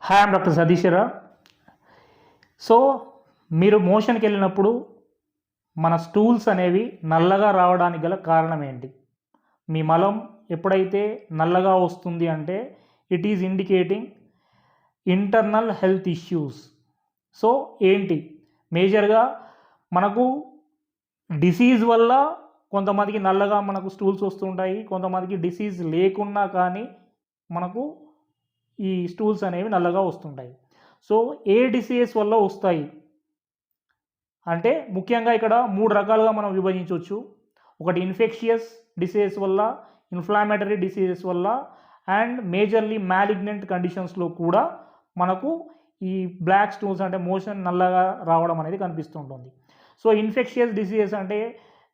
Hi I'm doctor Satishwara. So మీరు మోషన్కి వెళ్ళినప్పుడు మన స్టూల్స్ అనేవి నల్లగా రావడానికి గల కారణం ఏంటి? మీ మలం ఎప్పుడైతే నల్లగా వస్తుంది అంటే it is indicating internal health issues. So ఏంటి మేజర్గా మనకు డిసీజ్ వల్ల కొంతమందికి నల్లగా మనకు స్టూల్స్ వస్తుంటాయి, కొంతమందికి డిసీజ్ లేకున్నా కానీ మనకు ఈ స్టూల్స్ అనేవి నల్లగా వస్తుంటాయి. సో ఏ డిసీజెస్ వల్ల వస్తాయి అంటే ముఖ్యంగా ఇక్కడ 3 రకాలుగా మనం విభజించవచ్చు. ఒకటి ఇన్ఫెక్షియస్ డిసీజెస్ వల్ల, ఇన్ఫ్లామేటరీ డిసీజెస్ వల్ల అండ్ మేజర్లీ మ్యాలిగ్నెంట్ కండిషన్స్లో కూడా మనకు ఈ బ్లాక్ స్టూల్స్ అంటే మోషన్ నల్లగా రావడం అనేది కనిపిస్తుంటుంది. సో ఇన్ఫెక్షియస్ డిసీజెస్ అంటే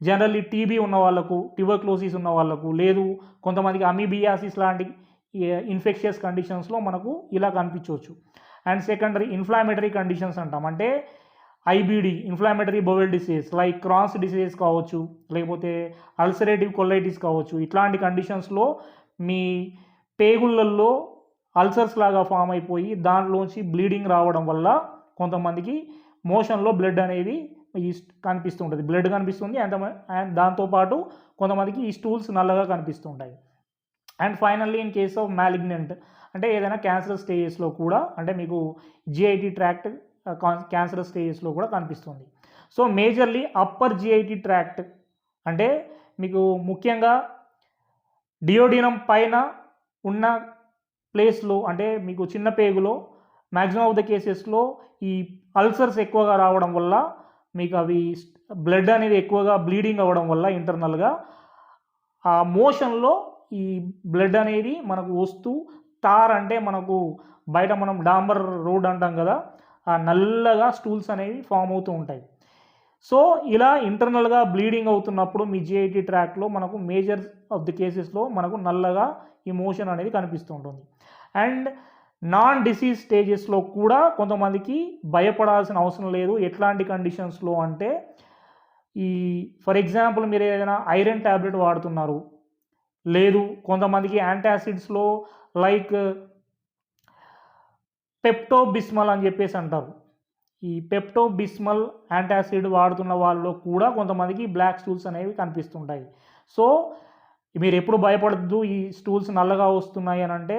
జనరల్లీ టీబీ ఉన్న వాళ్ళకు, ట్యూబర్క్లోసిస్ ఉన్న వాళ్ళకు, లేదు కొంతమందికి అమీబియాసిస్ లాంటి ఇన్ఫెక్షియస్ కండిషన్స్లో మనకు ఇలా కనిపించవచ్చు. అండ్ సెకండరీ ఇన్ఫ్లామేటరీ కండిషన్స్ అంటాం, అంటే IBD inflammatory bowel disease like Crohn's disease కావచ్చు, లేకపోతే అల్సరేటివ్ కొలైటిస్ కావచ్చు. ఇట్లాంటి కండిషన్స్లో మీ పేగుళ్ళల్లో అల్సర్స్ లాగా ఫామ్ అయిపోయి దాంట్లోంచి బ్లీడింగ్ రావడం వల్ల కొంతమందికి మోషన్లో బ్లడ్ అనేది కనిపిస్తుంటుంది, బ్లడ్ కనిపిస్తుంది. అండ్ దాంతోపాటు కొంతమందికి ఈ స్టూల్స్ నల్లగా కనిపిస్తుంటాయి. And finally in case of malignant అంటే ఏదైనా క్యాన్సర్ స్టేజెస్లో కూడా, అంటే మీకు జిఐటి ట్రాక్ట్ క్యాన్సర్ స్టేజెస్లో కూడా కనిపిస్తుంది. So majorly upper GIT tract అంటే మీకు ముఖ్యంగా డియోడినం పైన ఉన్న ప్లేస్లో, అంటే మీకు చిన్న పేగులో మ్యాక్సిమం ఆఫ్ ద కేసెస్లో ఈ అల్సర్స్ ఎక్కువగా రావడం వల్ల మీకు అవి బ్లడ్ అనేది ఎక్కువగా బ్లీడింగ్ అవ్వడం వల్ల ఇంటర్నల్గా ఆ మోషన్లో ఈ బ్లడ్ అనేది మనకు వస్తూ తార్ అంటే మనకు బయట మనం డాంబర్ రోడ్ అంటాం కదా, ఆ నల్లగా స్టూల్స్ అనేవి ఫామ్ అవుతూ ఉంటాయి. సో ఇలా ఇంటర్నల్గా బ్లీడింగ్ అవుతున్నప్పుడు మీ జిఐటి ట్రాక్లో మనకు మేజర్ ఆఫ్ ది కేసెస్లో మనకు నల్లగా ఈ మోషన్ అనేది కనిపిస్తూ ఉంటుంది. అండ్ నాన్ డిసీజ్ స్టేజెస్లో కూడా కొంతమందికి భయపడాల్సిన అవసరం లేదు. ఎట్లాంటి కండిషన్స్లో అంటే ఈ ఫర్ ఎగ్జాంపుల్ మీరు ఏదైనా ఐరన్ ట్యాబ్లెట్ వాడుతున్నారు, లేదు కొంతమందికి యాంటాసిడ్స్లో లైక్ పెప్టోబిస్మల్ అని చెప్పేసి అంటారు. ఈ పెప్టోబిస్మల్ యాంటాసిడ్ వాడుతున్న వాళ్ళలో కూడా కొంతమందికి బ్లాక్ స్టూల్స్ అనేవి కనిపిస్తుంటాయి. సో మీరు ఎప్పుడు భయపడద్దు ఈ స్టూల్స్ నల్లగా వస్తున్నాయి అని అంటే,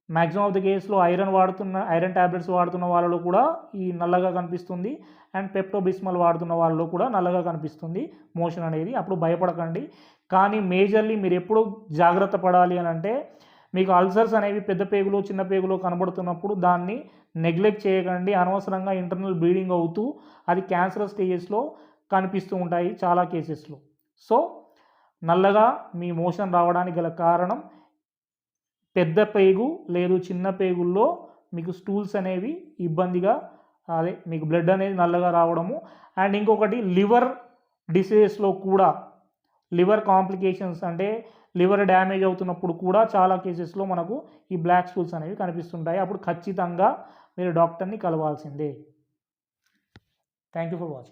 మ్యాక్సిమం ఆఫ్ ద కేసులో ఐరన్ ట్యాబ్లెట్స్ వాడుతున్న వాళ్ళలో కూడా ఈ నల్లగా కనిపిస్తుంది. అండ్ పెప్టోబిస్మల్ వాడుతున్న వాళ్ళలో కూడా నల్లగా కనిపిస్తుంది మోషన్ అనేది. అప్పుడు భయపడకండి. కానీ మేజర్లీ మీరు ఎప్పుడు జాగ్రత్త పడాలి అని అంటే, మీకు అల్సర్స్ అనేవి పెద్ద పేగులో చిన్న పేగులో కనబడుతున్నప్పుడు దాన్ని నెగ్లెక్ట్ చేయకండి. అనవసరంగా ఇంటర్నల్ బ్లీడింగ్ అవుతూ అది క్యాన్సర్ స్టేజెస్లో కనిపిస్తూ ఉంటాయి చాలా కేసెస్లో. సో నల్లగా మీ మోషన్ రావడానికి గల కారణం పెద్ద పేగు లేదు చిన్న పేగుల్లో మీకు స్టూల్స్ అనేవి ఇబ్బందిగా, అదే మీకు బ్లడ్ అనేది నల్లగా రావడము. అండ్ ఇంకొకటి లివర్ డిసీజెస్లో కూడా, లివర్ కాంప్లికేషన్స్ అంటే లివర్ డ్యామేజ్ అవుతున్నప్పుడు కూడా చాలా కేసెస్లో మనకు ఈ బ్లాక్ స్టూల్స్ అనేవి కనిపిస్తుంటాయి. అప్పుడు ఖచ్చితంగా మీరు డాక్టర్ని కలవాల్సిందే. Thank you for watching.